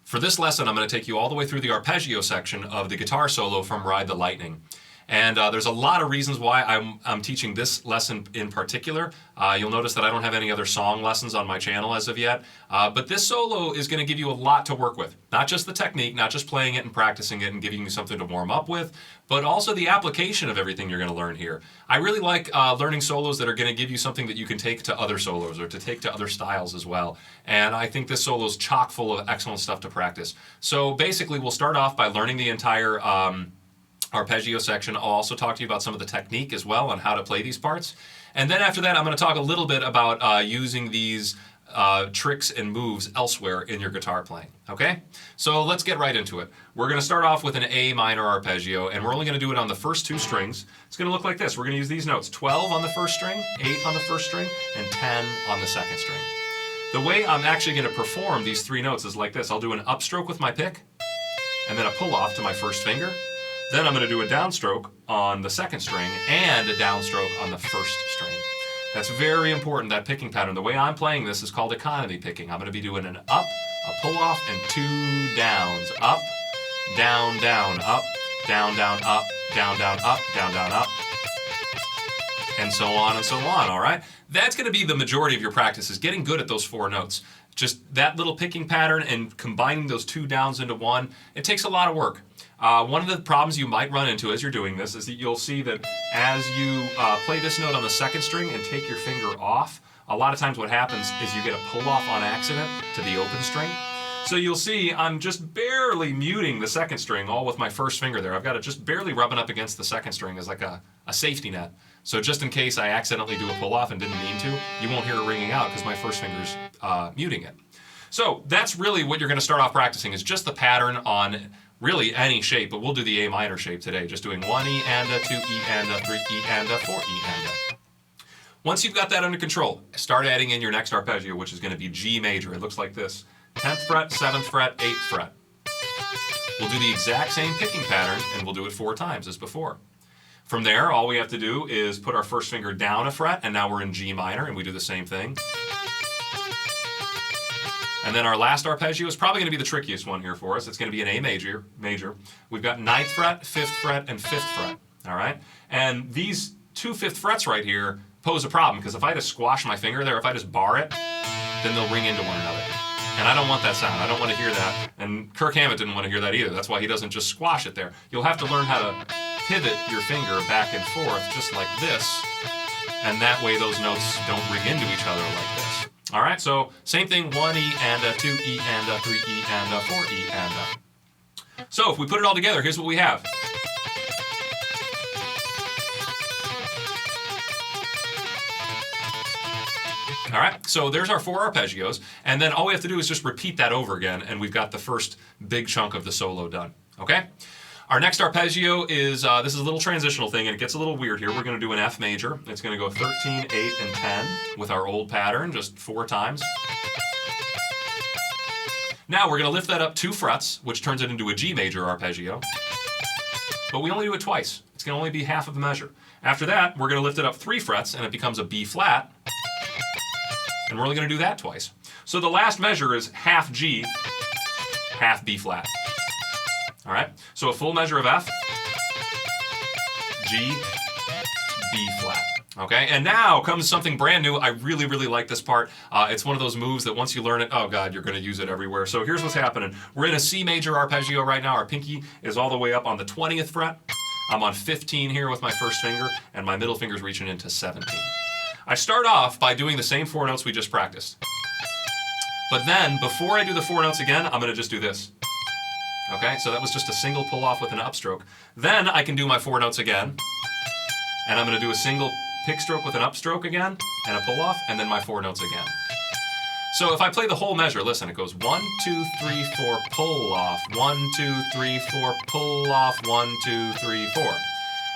For this lesson, I'm going to take you all the way through the arpeggio section of the guitar solo from Ride the Lightning. And there's a lot of reasons why I'm teaching this lesson in particular. You'll notice that I don't have any other song lessons on my channel as of yet. But this solo is going to give you a lot to work with. Not just the technique, not just playing it and practicing it and giving you something to warm up with, but also the application of everything you're going to learn here. I really like learning solos that are going to give you something that you can take to other solos or to take to other styles as well. And I think this solo is chock full of excellent stuff to practice. So basically, we'll start off by learning the entire arpeggio section. I'll also talk to you about some of the technique as well on how to play these parts. And then after that, I'm going to talk a little bit about using these tricks and moves elsewhere in your guitar playing. Okay? So let's get right into it. We're going to start off with an A minor arpeggio, and we're only going to do it on the first two strings. It's going to look like this. We're going to use these notes: 12 on the first string, 8 on the first string, and 10 on the second string. The way I'm actually going to perform these three notes is like this. I'll do an upstroke with my pick, and then a pull off to my first finger. Then I'm going to do a downstroke on the second string and a downstroke on the first string. That's very important, that picking pattern. The way I'm playing this is called economy picking. I'm going to be doing an up, a pull off, and two downs. Up, down, down, up, down, down, up, down, down, up, down, down, up, and so on and so on, all right? That's going to be the majority of your practice, is getting good at those four notes. Just that little picking pattern and combining those two downs into one, it takes a lot of work. One of the problems you might run into as you're doing this is that you'll see that as you play this note on the second string and take your finger off, a lot of times what happens is you get a pull off on accident to the open string. So you'll see I'm just barely muting the second string all with my first finger there. I've got it just barely rubbing up against the second string as like a safety net. So just in case I accidentally do a pull off and didn't mean to, you won't hear it ringing out because my first finger's muting it. So that's really what you're going to start off practicing, is just the pattern on really any shape, but we'll do the A minor shape today, just doing 1 E and a 2 E and a 3 E and a 4 E and a. Once you've got that under control, start adding in your next arpeggio, which is going to be G major. It looks like this: 10th fret, 7th fret, 8th fret. We'll do the exact same picking pattern, and we'll do it 4 times as before. From there, all we have to do is put our first finger down a fret, and now we're in G minor, and we do the same thing. And then our last arpeggio is probably going to be the trickiest one here for us. It's going to be an A major. We've got 9th fret, 5th fret, and 5th fret. All right? And these two 5th frets right here pose a problem, because if I just squash my finger there, if I just bar it, then they'll ring into one another. And I don't want that sound. I don't want to hear that. And Kirk Hammet didn't want to hear that either. That's why he doesn't just squash it there. You'll have to learn how to pivot your finger back and forth just like this. And that way those notes don't ring into each other like this. All right, so same thing: 1 E and a 2 E and a 3 E and a 4 E and a. So if we put it all together, here's what we have. All right, so there's our 4 arpeggios, and then all we have to do is just repeat that over again, and we've got the first big chunk of the solo done, okay? Our next arpeggio is, this is a little transitional thing, and it gets a little weird here. We're going to do an F major. It's going to go 13, 8, and 10 with our old pattern, just 4 times. Now we're going to lift that up 2 frets, which turns it into a G major arpeggio. But we only do it twice. It's going to only be half of the measure. After that, we're going to lift it up 3 frets, and it becomes a B flat. And we're only going to do that twice. So the last measure is half G, half B flat. All right, so a full measure of F, G, B flat. Okay, and now comes something brand new. I really, really like this part. It's one of those moves that once you learn it, oh God, you're going to use it everywhere. So here's what's happening. We're in a C major arpeggio right now. Our pinky is all the way up on the 20th fret. I'm on 15 here with my first finger, and my middle finger's reaching into 17. I start off by doing the same 4 notes we just practiced. But then, before I do the 4 notes again, I'm going to just do this. Okay, so that was just a single pull off with an upstroke. Then I can do my 4 notes again, and I'm going to do a single pick stroke with an upstroke again, and a pull off, and then my 4 notes again. So if I play the whole measure, listen, it goes 1, 2, 3, 4, pull off, 1, 2, 3, 4, pull off, 1, 2, 3, 4.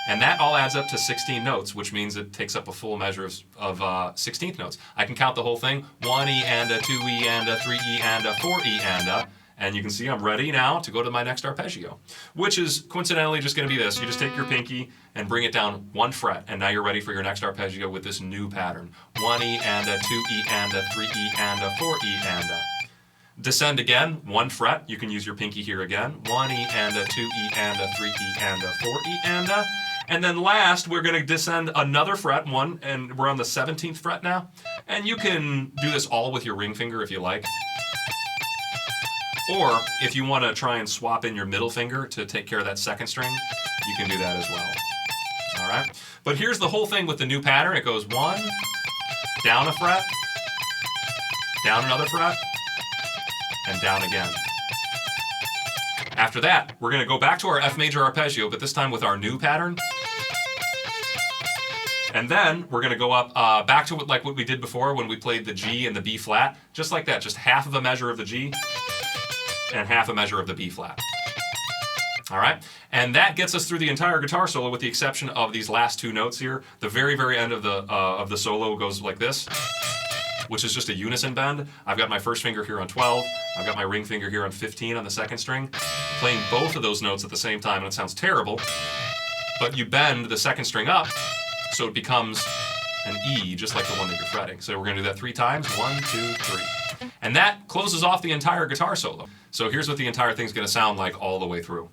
And that all adds up to 16 notes, which means it takes up a full measure of 16th notes. I can count the whole thing: 1 E and a 2 E and a 3 E and a 4 E and a. And you can see I'm ready now to go to my next arpeggio, which is coincidentally just going to be this. You just take your pinky and bring it down 1 fret, and now you're ready for your next arpeggio with this new pattern: 1 E and a 2 E and a 3 E and a 4 E and a. Descend again, 1 fret. You can use your pinky here again. 1 E and a, 2 E and a, 3 E and a, 4 E and a. And then last, we're going to descend another fret, 1, and we're on the 17th fret now. And you can do this all with your ring finger if you like. Or if you want to try and swap in your middle finger to take care of that second string, you can do that as well. All right? But here's the whole thing with the new pattern. It goes 1, down a fret, down another fret, and down again. After that, we're going to go back to our F major arpeggio, but this time with our new pattern. And then we're going to go up back to like what we did before when we played the G and the B flat. Just like that, just half of a measure of the G and half a measure of the B flat. All right? And that gets us through the entire guitar solo with the exception of these last 2 notes here. The very, very end of the solo goes like this, which is just a unison bend. I've got my first finger here on 12. I've got my ring finger here on 15 on the second string. Playing both of those notes at the same time, and it sounds terrible, but you bend the second string up so it becomes an E, just like the one that you're fretting. So we're going to do that 3 times. 1, 2, 3. And that closes off the entire guitar solo. So here's what the entire thing's going to sound like all the way through.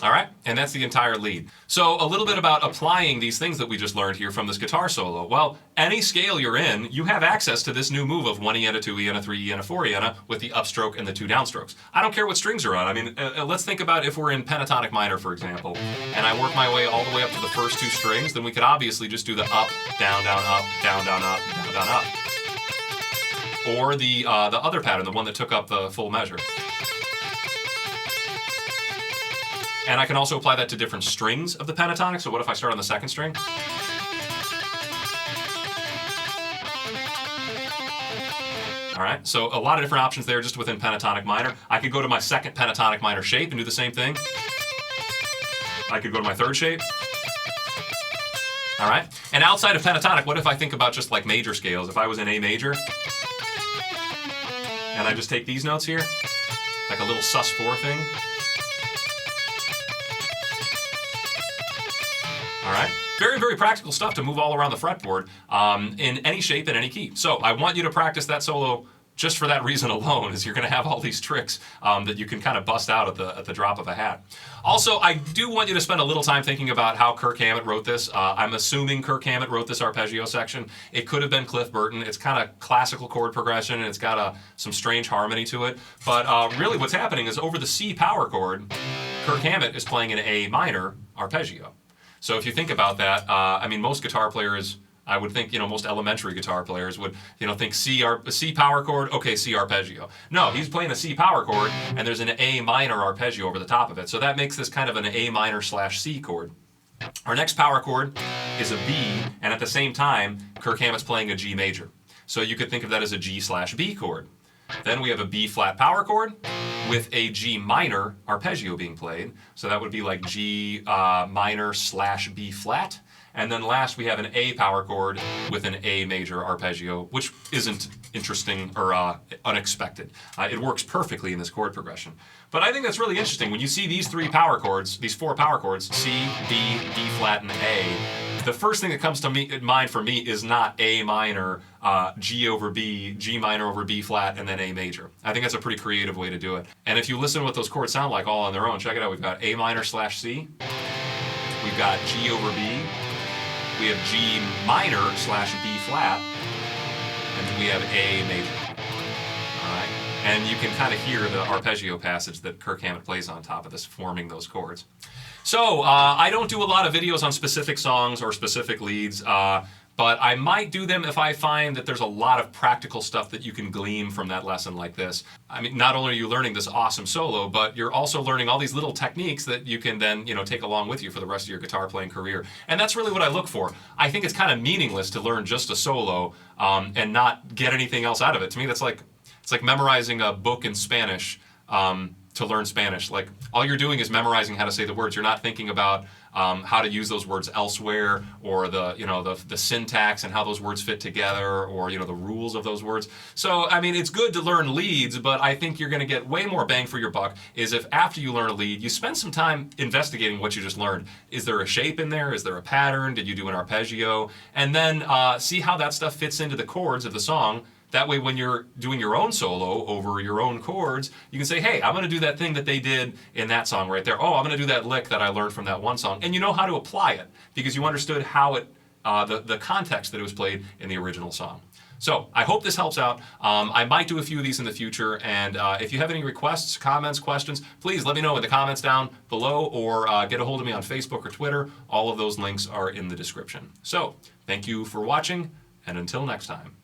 All right, and that's the entire lead. So a little bit about applying these things that we just learned here from this guitar solo. Well, any scale you're in, you have access to this new move of 1 E and a 2 E and a 3 E and a 4 E and a with the upstroke and the 2 downstrokes. I don't care what strings are on. I mean, let's think about if we're in pentatonic minor, for example, and I work my way all the way up to the first 2 strings, then we could obviously just do the up, down, down, up, down, down, up, down, down, up. Or the other pattern, the one that took up the full measure. And I can also apply that to different strings of the pentatonic. So what if I start on the second string? All right, so a lot of different options there just within pentatonic minor. I could go to my second pentatonic minor shape and do the same thing. I could go to my third shape. All right, and outside of pentatonic, what if I think about just like major scales? If I was in A major, and I just take these notes here, like a little sus4 thing. All right, very, very practical stuff to move all around the fretboard in any shape and any key. So I want you to practice that solo just for that reason alone, is you're going to have all these tricks that you can kind of bust out at the drop of a hat. Also, I do want you to spend a little time thinking about how Kirk Hammett wrote this. I'm assuming Kirk Hammett wrote this arpeggio section. It could have been Cliff Burton. It's kind of classical chord progression, and it's got some strange harmony to it. But really what's happening is over the C power chord, Kirk Hammett is playing an A minor arpeggio. So if you think about that, I mean, most guitar players, I would think, most elementary guitar players would, think C power chord, okay, C arpeggio. No, he's playing a C power chord, and there's an A minor arpeggio over the top of it. So that makes this kind of an A minor / C chord. Our next power chord is a B, and at the same time, Kirk Hammett's playing a G major. So you could think of that as a G / B chord. Then we have a B flat power chord with a G minor arpeggio being played. So that would be like G minor / B flat. And then last we have an A power chord with an A major arpeggio, which isn't interesting or unexpected. It works perfectly in this chord progression. But I think that's really interesting. When you see these 4 power chords, C, B, B flat, and A, the first thing that comes to mind for me is not A minor, G over B, G minor over B flat, and then A major. I think that's a pretty creative way to do it. And if you listen to what those chords sound like all on their own, check it out. We've got A minor / C. We've got G over B. We have G minor / B flat. And then we have A major. All right. And you can kind of hear the arpeggio passage that Kirk Hammett plays on top of this, forming those chords. So I don't do a lot of videos on specific songs or specific leads, but I might do them if I find that there's a lot of practical stuff that you can glean from that lesson like this. I mean, not only are you learning this awesome solo, but you're also learning all these little techniques that you can then, take along with you for the rest of your guitar playing career. And that's really what I look for. I think it's kind of meaningless to learn just a solo and not get anything else out of it. To me, it's like memorizing a book in Spanish. to learn Spanish. Like, all you're doing is memorizing how to say the words. You're not thinking about how to use those words elsewhere, or the syntax and how those words fit together, or the rules of those words. So I mean, it's good to learn leads, but I think you're going to get way more bang for your buck is if after you learn a lead, you spend some time investigating what you just learned. Is there a shape in there? Is there a pattern? Did you do an arpeggio? And then see how that stuff fits into the chords of the song. That way, when you're doing your own solo over your own chords, you can say, hey, I'm going to do that thing that they did in that song right there. Oh, I'm going to do that lick that I learned from that one song. And you know how to apply it because you understood how the context that it was played in the original song. So I hope this helps out. I might do a few of these in the future. And if you have any requests, comments, questions, please let me know in the comments down below, or get a hold of me on Facebook or Twitter. All of those links are in the description. So thank you for watching, and until next time.